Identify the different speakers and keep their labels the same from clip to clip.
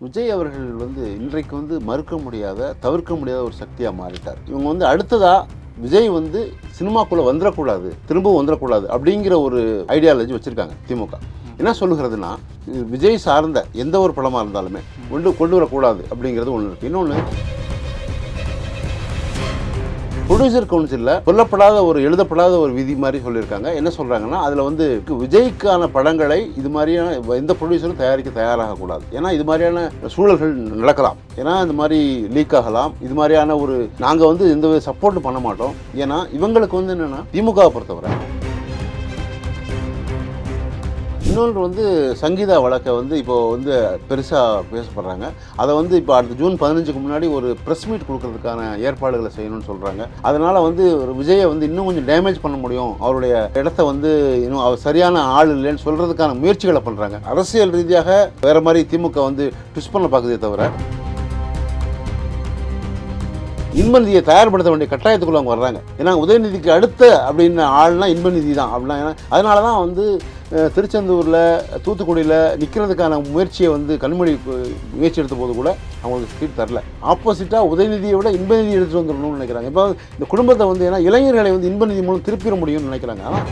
Speaker 1: விஜய் அவர்கள் இன்றைக்கு மறுக்க முடியாத தவிர்க்க முடியாத ஒரு சக்தியாக மாறிட்டார். இவங்க அடுத்ததா விஜய் சினிமாக்குள்ளே வந்துடக்கூடாது, திரும்பவும் வந்துடக்கூடாது அப்படிங்கிற ஒரு ஐடியாலஜி வச்சுருக்காங்க திமுக. என்ன சொல்லுகிறதுனா, விஜய் சார்ந்த எந்த ஒரு படமாக இருந்தாலுமே கொண்டு வரக்கூடாது அப்படிங்கிறது ஒன்று இருக்குது. இன்னொன்று, ப்ரொடியூசர் கவுன்சிலில் சொல்லப்படாத எழுதப்படாத ஒரு விதி மாதிரி சொல்லியிருக்காங்க. என்ன சொல்கிறாங்கன்னா, அதில் விஜய்க்கான படங்களை இது மாதிரியான எந்த ப்ரொடியூசரும் தயாராகக்கூடாது. ஏன்னா இது மாதிரியான சூழல்கள் நடக்கலாம், ஏன்னா இந்த மாதிரி லீக் ஆகலாம். இது மாதிரியான நாங்கள் எந்த சப்போர்ட் பண்ண மாட்டோம். ஏன்னா இவங்களுக்கு என்னென்னா, திமுகவை பொறுத்தவரை இன்னொன்று சங்கீதா வழக்கை இப்போ பெருசாக பேசப்படுறாங்க. அதை இப்போ அடுத்த ஜூன் 15க்கு முன்னாடி ஒரு ப்ரெஸ் மீட் கொடுக்கறதுக்கான ஏற்பாடுகளை செய்யணும்னு சொல்கிறாங்க. அதனால் ஒரு விஜயை இன்னும் கொஞ்சம் டேமேஜ் பண்ண முடியும், அவருடைய இடத்த இன்னும் அவர் சரியான ஆள் இல்லைன்னு சொல்கிறதுக்கான முயற்சிகளை பண்ணுறாங்க. அரசியல் ரீதியாக வேறு மாதிரி திமுக ட்விஸ்ட் பண்ண பார்க்குதே தவிர, இன்பநிதியை தயார்படுத்த வேண்டிய கட்டாயத்துக்குள்ள அவங்க வர்றாங்க. ஏன்னா உதயநிதிக்கு அடுத்த அப்படின்னு ஆள்னா இன்பநிதி தான் அப்படின்னா. ஏன்னா அதனால தான் திருச்செந்தூரில் தூத்துக்குடியில் நிற்கிறதுக்கான முயற்சியை கண்மொழி முயற்சி எடுத்த போது கூட அவங்களுக்கு சீட் தரல. ஆப்போசிட்டாக உதயநிதியை விட இன்பநிதி எடுத்துகிட்டு வந்துடணும்னு நினைக்கிறாங்க. இப்போ இந்த குடும்பத்தை ஏன்னா இளைஞர்களை இன்பநிதி மூலம் திருப்பிட முடியும்னு நினைக்கிறாங்க. ஆனால்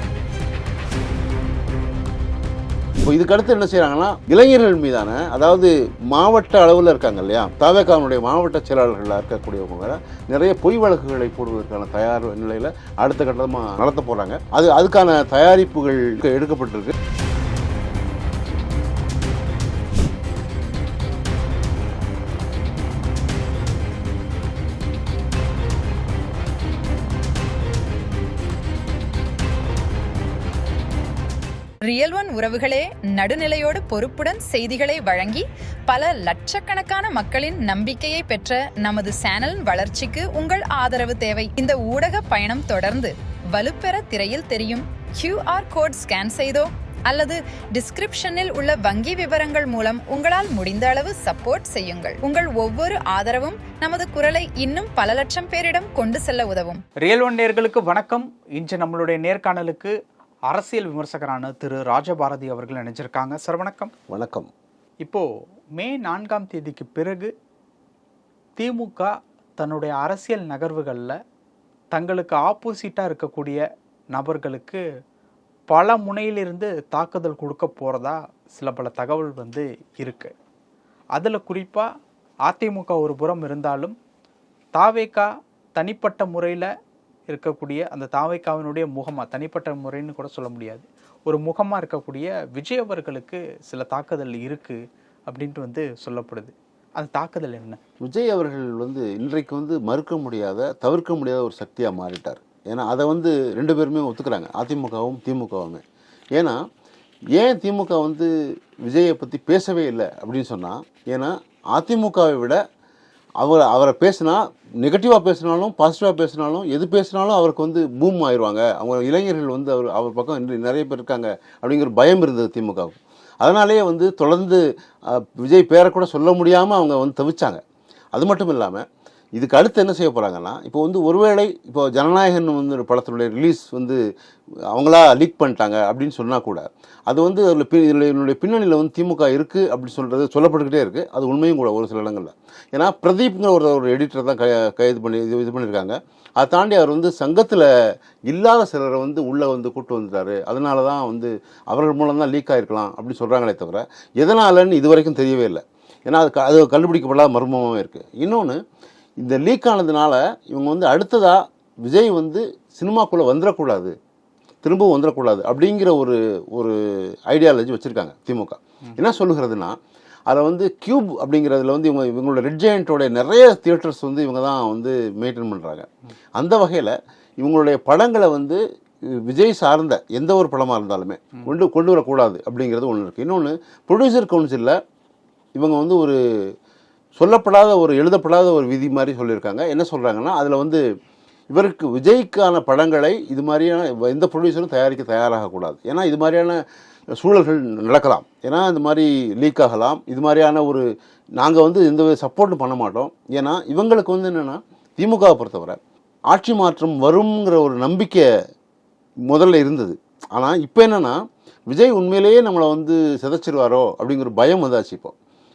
Speaker 1: இப்போ இதுக்கடுத்து என்ன செய்கிறாங்கன்னா, இளைஞர்கள் மீதான, அதாவது மாவட்ட அளவில் இருக்காங்க இல்லையா, தவேகாவுடைய மாவட்ட செயலாளர்களாக இருக்கக்கூடியவங்க வேற நிறைய பொய் வழக்குகளை போடுவதற்கான தயார் நிலையில் அடுத்த கட்டமாக நடத்த போகிறாங்க. அதுக்கான தயாரிப்புகள் எடுக்கப்பட்டிருக்கு.
Speaker 2: ரியல் ஒன் உறவுகளே, நடுநிலையோடு பொறுப்புடன் செய்திகளை வழங்கி பல லட்சக்கணக்கான மக்களின் நம்பிக்கையை பெற்ற நமது சேனல் வளர்ச்சிக்கு உங்கள் ஆதரவு தேவை. இந்த ஊடக பயணம் தொடர்ந்து வலுப்பெற திரையில் தெரியும் QR கோட் ஸ்கேன் செய்தோ அல்லது டிஸ்கிரிப்ஷனில் உள்ள வங்கி விவரங்கள் மூலம் உங்களால் முடிந்த அளவு சப்போர்ட் செய்யுங்கள். உங்கள் ஒவ்வொரு ஆதரவும் நமது குரலை இன்னும் பல லட்சம் பேரிடம் கொண்டு செல்ல உதவும்.
Speaker 3: ரியல் ஒன் நேயர்களுக்கு வணக்கம். இன்று நம்மளுடைய நேர்காணலுக்கு அரசியல் விமர்சகரான திரு ராஜபாரதி அவர்கள் நினைச்சிருக்காங்க. சார் வணக்கம்.
Speaker 1: வணக்கம்.
Speaker 3: இப்போது மே 4ஆம் தேதிக்கு பிறகு திமுக தன்னுடைய அரசியல் நகர்வுகளில் தங்களுக்கு ஆப்போசிட்டாக இருக்கக்கூடிய நபர்களுக்கு பல முனையிலிருந்து தாக்குதல் கொடுக்க போகிறதா சில பல தகவல் இருக்கு. அதில் குறிப்பாக அதிமுக ஒரு புறம் இருந்தாலும் தாவேகா தனிப்பட்ட முறையில் இருக்கக்கூடிய அந்த தாவேகாவினுடைய முகமாக, தனிப்பட்ட முறைன்னு கூட சொல்ல முடியாது, ஒரு முகமாக இருக்கக்கூடிய விஜய் அவர்களுக்கு சில தாக்குதல் இருக்குது அப்படின்ட்டு சொல்லப்படுது. அந்த தாக்குதல் என்ன?
Speaker 1: விஜய் அவர்கள் இன்றைக்கு மறுக்க முடியாத தவிர்க்க முடியாத ஒரு சக்தியாக மாறிட்டார். ஏன்னா அதை ரெண்டு பேருமே ஒத்துக்கிறாங்க, அதிமுகவும் திமுகவுமே. ஏன்னா ஏன் திமுக விஜயை பற்றி பேசவே இல்லை அப்படின்னு சொன்னால், ஏன்னா அதிமுகவை விட அவரை பேசினா, நெகட்டிவாக பேசினாலும் பாசிட்டிவாக பேசினாலும் எது பேசினாலும் அவருக்கு பூம் ஆயிடுவாங்க, அவங்க இளைஞர்கள் அவர் பக்கம் நிறைய பேர் இருக்காங்க அப்படிங்கிற பயம் இருந்தது திமுகவுக்கு. அதனாலேயே தொடர்ந்து விஜய் பேரை கூட சொல்ல முடியாமல் அவங்க தவிச்சாங்க. அது மட்டும் இல்லாமல் இதுக்கு அடுத்து என்ன செய்ய போகிறாங்கன்னா, இப்போ ஒருவேளை இப்போ ஜனநாயகன் ஒரு படத்தினுடைய ரிலீஸ் அவங்களா லீக் பண்ணிட்டாங்க அப்படின்னு சொன்னால் கூட, அது என்னுடைய பின்னணியில் திமுக இருக்குது அப்படி சொல்லப்பட்டுக்கிட்டே இருக்குது. அது உண்மையும் கூட ஒரு சில இடங்களில். ஏன்னா பிரதீப்ங்கிற ஒரு எடிட்டர் தான் கைது பண்ணி இது பண்ணியிருக்காங்க. அதை தாண்டி அவர் சங்கத்தில் இல்லாத சிலரை உள்ளே கூட்டு வந்துட்டார். அதனால தான் அவர்கள் மூலம் தான் லீக் ஆகிருக்கலாம் அப்படின்னு சொல்கிறாங்களே தவிர எதனாலன்னு இது வரைக்கும் தெரியவே இல்லை. ஏன்னா அது கண்டுபிடிக்கப்படாத மர்மமாகவே இருக்குது. இன்னொன்று, இந்த லீக் ஆனதுனால இவங்க அடுத்ததாக விஜய் சினிமாக்குள்ளே வந்துடக்கூடாது, திரும்பவும் வந்துடக்கூடாது அப்படிங்கிற ஒரு ஐடியாலஜி வச்சுருக்காங்க திமுக. என்ன சொல்லுகிறதுனா, அதில் கியூப் அப்படிங்கிறதுல இவங்களோட ரெட் ஜெயண்ட்டோடைய நிறைய தியேட்டர்ஸ் இவங்க தான் மெயின்டைன் பண்ணுறாங்க. அந்த வகையில் இவங்களுடைய படங்களை விஜய் சார்ந்த எந்த ஒரு படமாக இருந்தாலுமே கொண்டு வரக்கூடாது அப்படிங்கிறது ஒன்று இருக்குது. இன்னொன்று, ப்ரொடியூசர் கவுன்சிலில் இவங்க ஒரு சொல்லப்படாத எழுதப்படாத ஒரு விதி மாதிரி சொல்லியிருக்காங்க. என்ன சொல்கிறாங்கன்னா, அதில் இவருக்கு விஜய்க்கான படங்களை இது மாதிரியான எந்த ப்ரொடியூசரும் தயாராகக்கூடாது. ஏன்னா இது மாதிரியான சூழல்கள் நடக்கலாம், ஏன்னா இந்த மாதிரி லீக் ஆகலாம். இது மாதிரியான நாங்கள் எந்த சப்போர்ட் பண்ண மாட்டோம். ஏன்னா இவங்களுக்கு என்னென்னா, திமுகவை பொறுத்தவரை ஆட்சி மாற்றம் வருங்கிற ஒரு நம்பிக்கை முதல்ல இருந்தது. ஆனால் இப்போ என்னென்னா, விஜய் உண்மையிலேயே நம்மளை சிதைச்சிருவாரோ அப்படிங்கிற பயம் வந்தாச்சு இப்போ.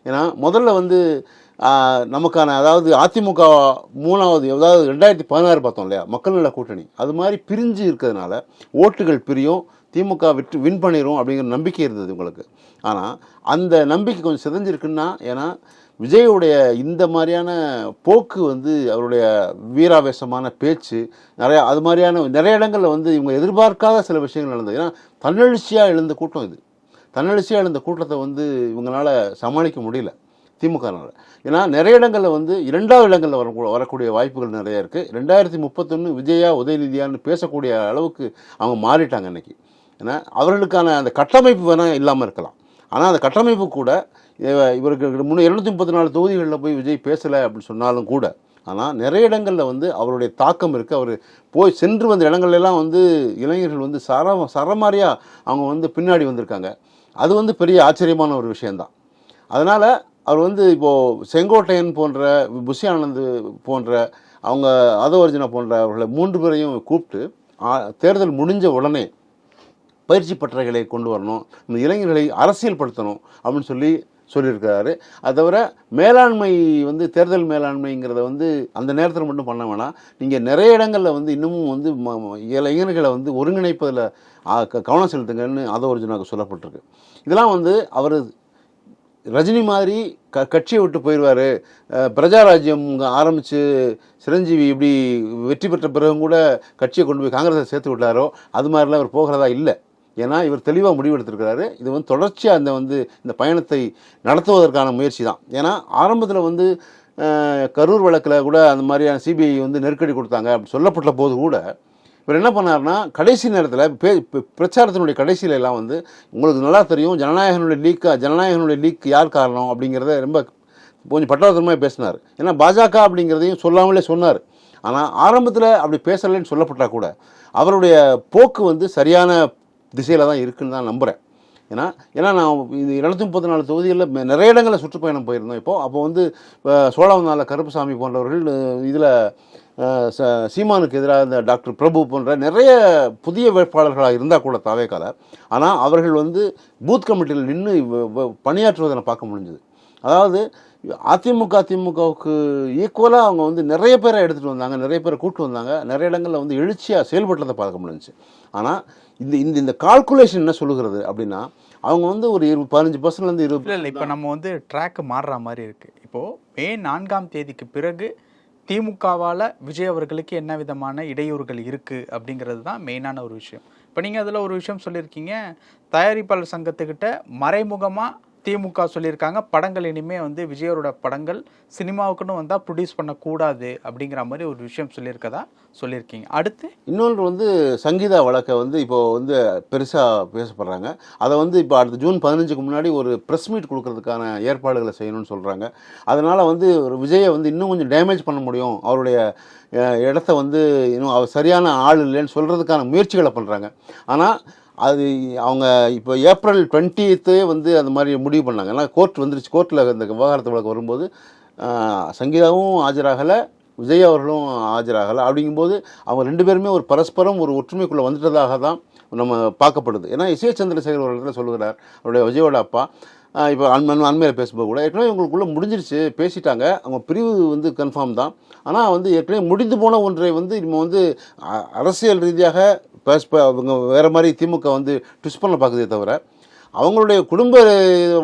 Speaker 1: ஏன்னா முதல்ல வந்து நமக்கான அதாவது அதிமுக 3வது அதாவது 2016 பார்த்தோம் இல்லையா மக்கள் நல கூட்டணி அது மாதிரி பிரிஞ்சு இருக்கிறதுனால ஓட்டுகள் பிரியும், திமுக வின் பண்ணிடும் அப்படிங்கிற நம்பிக்கை இருந்தது உங்களுக்கு. ஆனால் அந்த நம்பிக்கை கொஞ்சம் சிதைஞ்சிருக்குன்னா, ஏன்னா விஜயுடைய இந்த மாதிரியான போக்கு வந்து அவருடைய வீராவேசமான பேச்சு அது மாதிரியான நிறைய இடங்களில் வந்து இவங்க எதிர்பார்க்காத சில விஷயங்கள் நடந்தது. ஏன்னா தன்னெழுச்சியாக எழுந்த கூட்டம் இது. தன்னெழுச்சியாக எழுந்த கூட்டத்தை வந்து இவங்களால சமாளிக்க முடியல திமுகனால. ஏன்னா நிறைய இடங்களில் வந்து 2வது இடங்களில் வரக்கூடிய வாய்ப்புகள் நிறைய இருக்குது. 2031 விஜயா உதயநிதியான்னு பேசக்கூடிய அளவுக்கு அவங்க மாறிட்டாங்க இன்னைக்கு. ஏன்னா அவர்களுக்கான அந்த கட்டமைப்பு வேணால் இல்லாமல் இருக்கலாம், ஆனால் அந்த கட்டமைப்பு கூட இவருக்கு 234 தொகுதிகளில் போய் விஜய் பேசலை அப்படின்னு சொன்னாலும் கூட, ஆனால் நிறைய இடங்களில் வந்து அவருடைய தாக்கம் இருக்குது. அவர் போய் சென்று வந்த இடங்கள்லாம் வந்து இளைஞர்கள் வந்து சரமாரியாக அவங்க வந்து பின்னாடி வந்திருக்காங்க. அது வந்து பெரிய ஆச்சரியமான ஒரு விஷயந்தான். அதனால் அவர் வந்து இப்போது செங்கோட்டையன் போன்ற, புஷி ஆனந்த் போன்ற, அவங்க ஆதவர்ஜுனா போன்ற அவர்களை 3 பேரையும் கூப்பிட்டு தேர்தல் முடிஞ்ச உடனே பயிற்சி பட்டறைகளை கொண்டு வரணும், இந்த இளைஞர்களை அரசியல் படுத்தணும் அப்படின்னு சொல்லியிருக்கிறாரு. அது தவிர மேலாண்மை வந்து தேர்தல் மேலாண்மைங்கிறத வந்து அந்த நேரத்தில் மட்டும் பண்ண வேணாம், நீங்கள் நிறைய இடங்களில் வந்து இன்னமும் வந்து இளைஞர்களை வந்து ஒருங்கிணைப்பதில் கவனம் செலுத்துங்கன்னு ஆதவர்ஜுனாவுக்கு சொல்லப்பட்டிருக்கு. இதெல்லாம் வந்து அவர் ரஜினி மாதிரி கட்சியை விட்டு போயிடுவார், பிரஜாராஜ்யம் ஆரம்பித்து சிரஞ்சீவி இப்படி வெற்றி பெற்ற பிறகும் கூட கட்சியை கொண்டு போய் காங்கிரஸை சேர்த்து விட்டாரோ அது மாதிரிலாம் அவர் போகிறதா இல்லை. ஏன்னா இவர் தெளிவாக முடிவெடுத்திருக்கிறாரு. இது வந்து தொடர்ச்சியாக இந்த பயணத்தை நடத்துவதற்கான முயற்சி தான். ஏன்னா ஆரம்பத்தில் வந்து கரூர் வழக்கில் கூட அந்த மாதிரியான சிபிஐ வந்து நெருக்கடி கொடுத்தாங்க அப்படி சொல்லப்பட்ட போது கூட இவர் என்ன பண்ணார்னா, கடைசி நேரத்தில் பிரச்சாரத்தினுடைய கடைசியில எல்லாம் வந்து உங்களுக்கு நல்லா தெரியும் ஜனநாயகனுடைய லீக் யார் காரணம் அப்படிங்கிறத ரொம்ப கொஞ்சம் பட்டவர்த்தனமாக பேசினார். ஏன்னா பாஜக அப்படிங்கிறதையும் சொல்லாமலே சொன்னார். ஆனால் ஆரம்பத்தில் அப்படி பேசலைன்னு சொல்லப்பட்டால் கூட அவருடைய போக்கு வந்து சரியான திசையில் தான் இருக்குன்னு தான் நம்புகிறேன். ஏன்னா நான் இது 234 தொகுதிகளில் நிறைய இடங்களில் சுற்றுப்பயணம் போயிருந்தோம். அப்போ வந்து சோழவந்தால கருப்புசாமி போன்றவர்கள் இதில் சீமானுக்கு எதிராக இந்த டாக்டர் பிரபு போன்ற நிறைய புதிய வேட்பாளர்களாக இருந்தால் கூட தாவேக்கால, ஆனால் அவர்கள் வந்து பூத் கமிட்டியில் நின்று பணியாற்றுவதை நான் பார்க்க முடிஞ்சுது. அதாவது திமுகவுக்கு ஈக்குவலாக அவங்க வந்து நிறைய பேரை எடுத்துகிட்டு வந்தாங்க, நிறைய பேரை கூப்பிட்டு வந்தாங்க, நிறைய இடங்களில் வந்து எழுச்சியாக செயல்பட்டதை பார்க்க முடிஞ்சிச்சு. ஆனால் இந்த கால்குலேஷன் என்ன சொல்லுகிறது அப்படின்னா, அவங்க வந்து ஒரு 15%லேருந்து 20%.
Speaker 3: இல்லை, இப்போ நம்ம வந்து ட்ராக்கு மாறுற மாதிரி இருக்குது. இப்போது மே 4ஆம் தேதிக்கு பிறகு திமுகவால் விஜய் அவர்களுக்கு என்ன விதமான இடையூறுகள் இருக்குது அப்படிங்கிறது தான் மெயினான ஒரு விஷயம். இப்போ நீங்கள் அதில் ஒரு விஷயம் சொல்லியிருக்கீங்க, தயாரிப்பாளர் சங்கத்துக்கிட்ட மறைமுகமாக திமுக சொல்லியிருக்காங்க படங்கள் இனிமேல் வந்து விஜயோட படங்கள் சினிமாவுக்குன்னு வந்தால் ப்ரொடியூஸ் பண்ணக்கூடாது அப்படிங்கிற மாதிரி ஒரு விஷயம் சொல்லியிருக்கீங்க. அடுத்து
Speaker 1: இன்னொன்று வந்து சங்கீதா வழக்கை வந்து இப்போது வந்து பெருசாக பேசப்படுறாங்க. அதை வந்து இப்போ அடுத்த ஜூன் 15க்கு முன்னாடி ஒரு ப்ரெஸ் மீட் கொடுக்கறதுக்கான ஏற்பாடுகளை செய்யணும்னு சொல்கிறாங்க. அதனால் வந்து ஒரு விஜயை வந்து இன்னும் கொஞ்சம் டேமேஜ் பண்ண முடியும், அவருடைய இடத்த வந்து இன்னும் அவர் சரியான ஆள் இல்லைன்னு சொல்கிறதுக்கான முயற்சிகளை பண்ணுறாங்க. ஆனால் அது அவங்க இப்போ ஏப்ரல் 20 வந்து அந்த மாதிரி முடிவு பண்ணாங்க. ஏன்னா கோர்ட் வந்துருச்சு, கோர்ட்டில் இந்த விவகாரத்து வழக்கு வரும்போது சங்கீதாவும் ஆஜராகலை, விஜய் அவர்களும் ஆஜராகலை. அப்படிங்கும்போது அவங்க 2 பேருமே ஒரு பரஸ்பரம் ஒரு ஒற்றுமைக்குள்ளே வந்துட்டதாக தான் நம்ம பார்க்கப்படுது. ஏன்னா எஸ்.ஏ. சந்திரசேகர் ஒரு இடத்துல சொல்லுகிறார், அவருடைய விஜயோட அப்பா இப்போ அண்மையில் பேசும்போது கூட ஏற்கனவே இவங்களுக்குள்ளே முடிஞ்சிருச்சு, பேசிட்டாங்க, அவங்க பிரிவு வந்து கன்ஃபார்ம் தான். ஆனால் வந்து ஏற்கனவே முடிந்து போன ஒன்றை வந்து நம்ம வந்து அரசியல் ரீதியாக அவங்க வேறு மாதிரி திமுக வந்து ட்விஸ்ட் பண்ண பார்க்குதே தவிர, அவங்களுடைய குடும்ப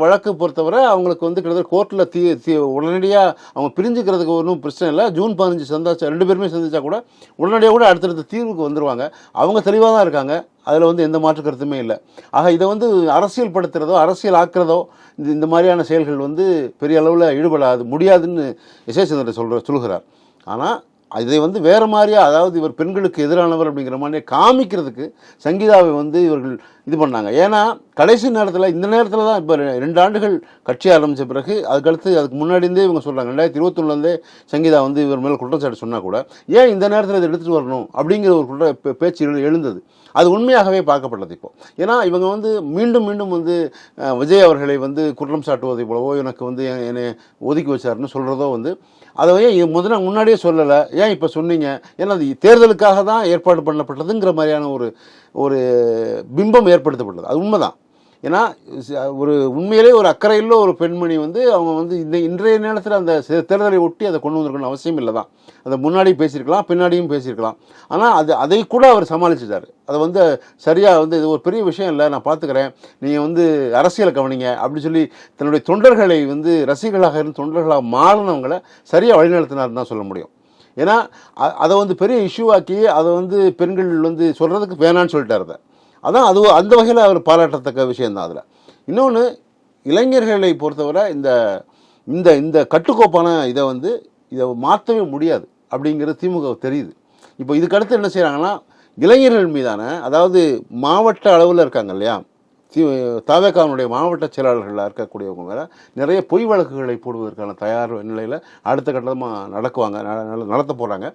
Speaker 1: வழக்கு பொறுத்தவரை அவங்களுக்கு வந்து கிட்டத்தட்ட கோர்ட்டில் உடனடியாக அவங்க பிரிஞ்சுக்கிறதுக்கு ஒன்றும் பிரச்சனை இல்லை. ஜூன் 15 சந்திச்சா 2 பேருமே சந்திச்சா கூட உடனடியாக கூட அடுத்தடுத்த தீர்வுக்கு வந்துடுவாங்க. அவங்க தெளிவாக தான் இருக்காங்க, அதில் வந்து எந்த மாற்று கருத்துமே இல்லை. ஆக இதை வந்து அரசியல் படுத்துறதோ அரசியல் ஆக்குறதோ இந்த மாதிரியான செயல்கள் வந்து பெரிய அளவில் ஈடுபடாது முடியாதுன்னு எஸ்.ஏ. சந்திரன் சொல்லுகிறார். ஆனால் இதை வந்து வேறு மாதிரியாக, அதாவது இவர் பெண்களுக்கு எதிரானவர் அப்படிங்கிற மாதிரி காமிக்கிறதுக்கு சங்கீதாவை வந்து இவர்கள் இது பண்ணாங்க. ஏன்னா கடைசி நேரத்தில் இந்த நேரத்தில் தான் இப்போ 2 ஆண்டுகள் கட்சி ஆரம்பித்த பிறகு அதுக்கு முன்னாடியிருந்தே இவங்க சொல்கிறாங்க, 2021 சங்கீதா வந்து இவர் மேலே குற்றச்சாட்டு சொன்னால் கூட ஏன் இந்த நேரத்தில் இதை எடுத்துகிட்டு வரணும் அப்படிங்கிற ஒரு பேச்சு எழுந்தது. அது உண்மையாகவே பார்க்கப்பட்டது இப்போ. ஏன்னா இவங்க வந்து மீண்டும் மீண்டும் வந்து விஜய் அவர்களை வந்து குற்றம் சாட்டுவதை போலவோ எனக்கு வந்து என்னை ஒதுக்கி வச்சாருன்னு சொல்கிறதோ வந்து அதை ஏன் முன்னாடியே சொல்லலை, ஏன் இப்போ சொன்னீங்க, ஏன்னா அது தேர்தலுக்காக தான் ஏற்பாடு பண்ணப்பட்டதுங்கிற மாதிரியான ஒரு பிம்பம் ஏற்படுத்தப்பட்டது. அது உண்மைதான். ஏன்னா ஒரு உண்மையிலே ஒரு அக்கறையில் ஒரு பெண்மணி வந்து அவங்க வந்து இன்றைய நேரத்தில் அந்த தேர்தலை ஒட்டி அதை கொண்டு வந்திருக்கணும் அவசியம் இல்லை தான். அதை முன்னாடி பேசியிருக்கலாம், பின்னாடியும் பேசியிருக்கலாம். ஆனால் அதை கூட அவர் சமாளிச்சிட்டார். அதை வந்து சரியாக வந்து இது ஒரு பெரிய விஷயம் இல்லை, நான் பார்த்துக்கிறேன், நீங்கள் வந்து அரசியலை கவனிங்க அப்படின்னு சொல்லி தன்னுடைய தொண்டர்களை வந்து ரசிகர்களாக இருந்து தொண்டர்களாக மாறினவங்களை சரியாக வழிநடத்தினார்னு தான் சொல்ல முடியும். ஏன்னா அதை வந்து பெரிய இஷ்யூவாக்கி அதை வந்து பெண்கள் வந்து சொல்கிறதுக்கு வேணான்னு சொல்லிட்டார். அதான் அது அந்த வகையில் அவர் பாராட்டத்தக்க விஷயந்தான். அதில் இன்னொன்று, இளைஞர்களை பொறுத்தவரை இந்த இந்த இந்த கட்டுக்கோப்பான இதை மாற்றவே முடியாது அப்படிங்கிறது திமுக தெரியுது. இப்போ இதுக்கடுத்து என்ன செய்கிறாங்கன்னா, இளைஞர்கள் மீதான, அதாவது மாவட்ட அளவில் இருக்காங்க இல்லையா, தவேகாவுடைய மாவட்ட செயலாளர்களாக இருக்கக்கூடியவங்க மேலே நிறைய பொய் வழக்குகளை போடுவதற்கான தயார் நிலையில் அடுத்த கட்டமாக நடத்த போகிறாங்க.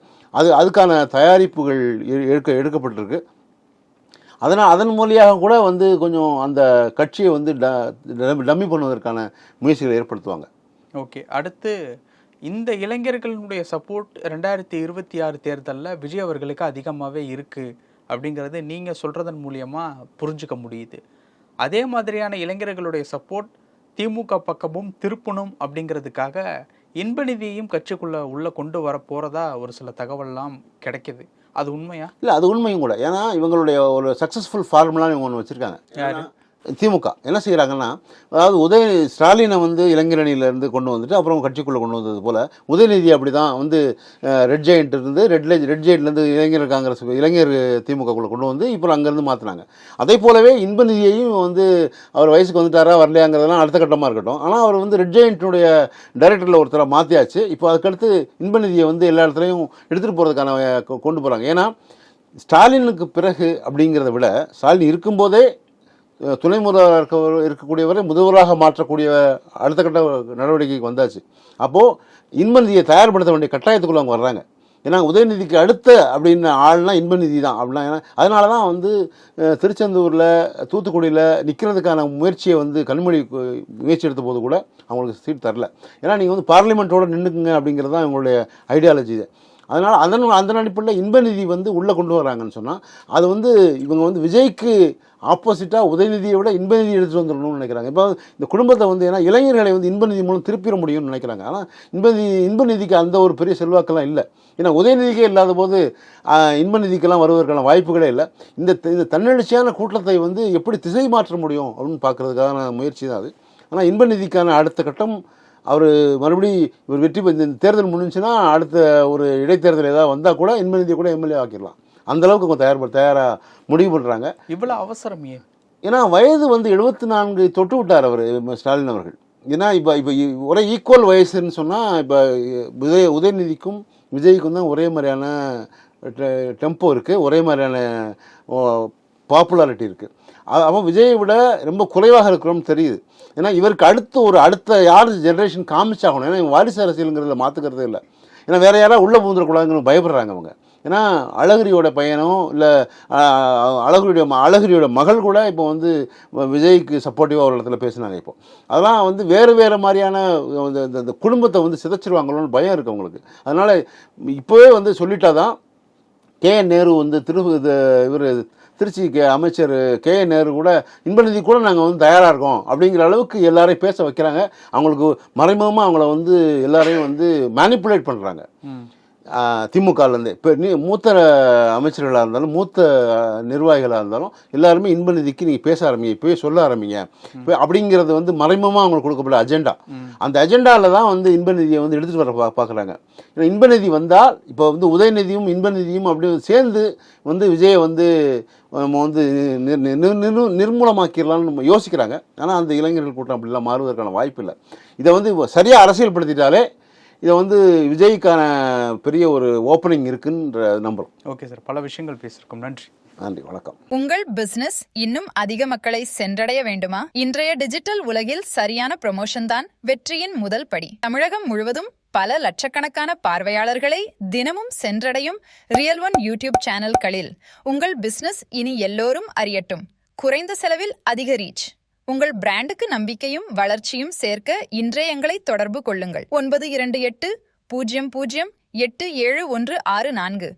Speaker 1: அதுக்கான தயாரிப்புகள் எடுக்கப்பட்டிருக்கு. அதன் மூலியாக கூட வந்து கொஞ்சம் அந்த கட்சியை வந்து டம்மி பண்ணுவதற்கான முயற்சிகளை ஏற்படுத்துவாங்க.
Speaker 3: ஓகே, அடுத்து இந்த இளைஞர்களுடைய சப்போர்ட் 2026 தேர்தலில் விஜய் அவர்களுக்கு அதிகமாகவே இருக்குது அப்படிங்கிறது நீங்கள் சொல்கிறதன் மூலியமாக புரிஞ்சுக்க முடியுது. அதே மாதிரியான இளைஞர்களுடைய சப்போர்ட் திமுக பக்கமும் திருப்பணும் அப்படிங்கிறதுக்காக இன்பநிதியையும் கட்சிக்குள்ளே உள்ளே கொண்டு வர போகிறதா ஒரு சில தகவல்லாம் கிடைக்கிது. அது உண்மையா? இல்லை,
Speaker 1: அது உண்மையும் கூட. ஏன்னா இவங்களுடைய ஒரு சக்ஸஸ்ஃபுல் ஃபார்முலான்னு இவங்க ஒன்று வச்சுருக்காங்க. திமுக என்ன செய்கிறாங்கன்னா, அதாவது ஸ்டாலினை வந்து இளைஞரணியிலேருந்து கொண்டு வந்துட்டு அப்புறம் கட்சிக்குள்ளே கொண்டு வந்தது போல் உதயநிதி அப்படி தான் வந்து ரெட் ஜெயிண்ட் இருந்து ரெட் ஜெயிண்ட்லேருந்து இளைஞர் திமுகக்குள்ளே கொண்டு வந்து இப்போ அங்கேருந்து மாற்றினாங்க. அதே போலவே இன்பநிதியையும் வந்து அவர் வயசுக்கு வந்துட்டாரா வரலையாங்கிறதெல்லாம் அடுத்த கட்டமாக இருக்கட்டும். ஆனால் அவர் வந்து ரெட் ஜெயிண்ட்டுடைய டைரக்டரில் ஒருத்தரை மாற்றியாச்சு. இப்போ அதுக்கடுத்து இன்பநிதியை வந்து எல்லா இடத்துலையும் எடுத்துகிட்டு போகிறதுக்கான கொண்டு போகிறாங்க. ஏன்னா ஸ்டாலினுக்கு பிறகு அப்படிங்கிறத விட ஸ்டாலின் இருக்கும்போதே துணை முதல்வராக இருக்கக்கூடியவரை முதல்வராக மாற்றக்கூடிய அடுத்த கட்ட நடவடிக்கைக்கு வந்தாச்சு. அப்போது இன்பநிதியை தயார்படுத்த வேண்டிய கட்டாயத்துக்குள்ளே அவங்க வர்றாங்க. ஏன்னா உதயநிதிக்கு அடுத்த அப்படின்னு ஆள்னா இன்பநிதி தான் அப்படின்னா. ஏன்னா அதனால தான் வந்து திருச்செந்தூரில் தூத்துக்குடியில் நிற்கிறதுக்கான முயற்சியை வந்து கனிமொழி முயற்சி எடுத்த போது கூட அவங்களுக்கு சீட் தரல. ஏன்னா நீங்கள் வந்து பார்லிமெண்ட்டோடு நின்றுக்குங்க அப்படிங்கிறது தான் இவங்களுடைய ஐடியாலஜி இது. அதனால் அந்த அடிப்படையில் இன்பநிதி வந்து உள்ளே கொண்டு வராங்கன்னு சொன்னால் அது வந்து இவங்க வந்து விஜய்க்கு ஆப்போசிட்டாக உதயநிதியை விட இன்பநிதி எடுத்துகிட்டு வந்துடணும்னு நினைக்கிறாங்க. இப்போ இந்த குடும்பத்தை வந்து ஏன்னா இளைஞர்களை வந்து இன்பநிதி மூலம் திருப்பிட முடியும்னு நினைக்கிறாங்க. ஆனால் இன்பநிதிக்கு அந்த ஒரு பெரிய செல்வாக்கெல்லாம் இல்லை. ஏன்னா உதயநிதிக்கே இல்லாத போது இன்பநிதிக்கெல்லாம் வருவதற்கான வாய்ப்புகளே இல்லை. இந்த தன்னெழுச்சியான கூட்டத்தை வந்து எப்படி திசை மாற்ற முடியும் அப்படின்னு பார்க்குறதுக்கான முயற்சி தான் அது. ஆனால் இன்பநிதிக்கான அடுத்த கட்டம் அவர் மறுபடியும் இவர் வெற்றி இந்த தேர்தல் முடிஞ்சுன்னா அடுத்த ஒரு இடைத்தேர்தல் ஏதாவது வந்தால் கூட இன்பநிதியை கூட எம்எல்ஏ ஆக்கிடலாம். அந்தளவுக்கு அவங்க தயாராக முடிவு பண்ணுறாங்க.
Speaker 3: இவ்வளோ அவசரம் ஏன்?
Speaker 1: ஏன்னா வயது வந்து 74 தொட்டு விட்டார் அவர் ஸ்டாலின் அவர்கள். ஏன்னா இப்போ ஒரே ஈக்குவல் வயசுன்னு சொன்னால் இப்போ உதயநிதிக்கும் விஜய்க்கும் தான் ஒரே மாதிரியான டெம்போ இருக்குது, ஒரே மாதிரியான பாப்புலாரிட்டி இருக்குது. அவன் விஜயை விட ரொம்ப குறைவாக இருக்கிறோம்னு தெரியுது. ஏன்னா இவருக்கு அடுத்த யார் ஜென்ரேஷன் காமிச்சாகணும். ஏன்னா இவங்க வாரிசு அரசியலுங்கிறத மாற்றுக்கிறதே இல்லை. ஏன்னா வேறு யாராவது உள்ளே பூந்துடக்கூடாதுன்னு பயப்படுறாங்க அவங்க. ஏன்னா அழகிரியோட பையனும் இல்லை அழகிரியோட மகள் கூட இப்போ வந்து விஜய்க்கு சப்போர்ட்டிவாக ஒரு இடத்துல பேசினாங்க. இப்போ அதெல்லாம் வந்து வேறு மாதிரியான இந்த குடும்பத்தை வந்து சிதைச்சிருவாங்களோன்னு பயம் இருக்குது அவங்களுக்கு. அதனால் இப்போவே வந்து சொல்லிட்டா தான் KN நேரு வந்து இவர் திருச்சி அமைச்சர் KN நேரு கூட இன்பநிதி கூட நாங்கள் வந்து தயாராக இருக்கோம் அப்படிங்கிற அளவுக்கு எல்லாரையும் பேச வைக்கிறாங்க. அவங்களுக்கு மறைமுகமாக அவங்கள வந்து எல்லாரையும் வந்து மேனிப்புலேட் பண்ணுறாங்க. திமுகலேருந்து இப்போ மூத்த அமைச்சர்களாக இருந்தாலும் மூத்த நிர்வாகிகளாக இருந்தாலும் எல்லாருமே இன்பநிதிக்கு நீங்கள் பேச ஆரம்பிங்க, இப்போவே சொல்ல ஆரம்பிங்க இப்போ அப்படிங்கிறது வந்து மறைமுகமாக அவங்களுக்கு கொடுக்கப்பட்ட அஜெண்டா. அந்த அஜெண்டாவில் தான் வந்து இன்பநிதியை வந்து எடுத்துகிட்டு வர பார்க்குறாங்க. ஏன்னா இன்பநிதி வந்தால் இப்போ வந்து உதயநிதியும் இன்பநிதியும் அப்படி சேர்ந்து வந்து விஜயை வந்து நம்ம வந்து நிர்மூலமாக்கிடலாம்னு நம்ம யோசிக்கிறாங்க. ஆனால் அந்த இளைஞர்கள் கூட்டம் அப்படிலாம் மாறுவதற்கான வாய்ப்பு இல்லை. இதை வந்து சரியாக அரசியல்படுத்திட்டாலே இதை வந்து விஜய்க்கான பெரிய ஒரு ஓப்பனிங் இருக்குன்ற நம்புறோம்.
Speaker 3: ஓகே சார், பல விஷயங்கள் பேசியிருக்கோம். நன்றி.
Speaker 1: நன்றி, வணக்கம்.
Speaker 2: உங்கள் பிசினஸ் இன்னும் அதிக மக்களை சென்றடைய வேண்டுமா? இன்றைய டிஜிட்டல் உலகில் சரியான ப்ரமோஷன் தான் வெற்றியின் முதல் படி. தமிழகம் முழுவதும் பல லட்சக்கணக்கான பார்வையாளர்களை தினமும் சென்றடையும் Real One யூடியூப் சேனல்களில் உங்கள் பிசினஸ் இனி எல்லோரும் அறியட்டும். குறைந்த செலவில் அதிக ரீச். உங்கள் பிராண்டுக்கு நம்பிக்கையும் வளர்ச்சியும் சேர்க்க இன்றே எங்களை தொடர்பு கொள்ளுங்கள். 9280087164.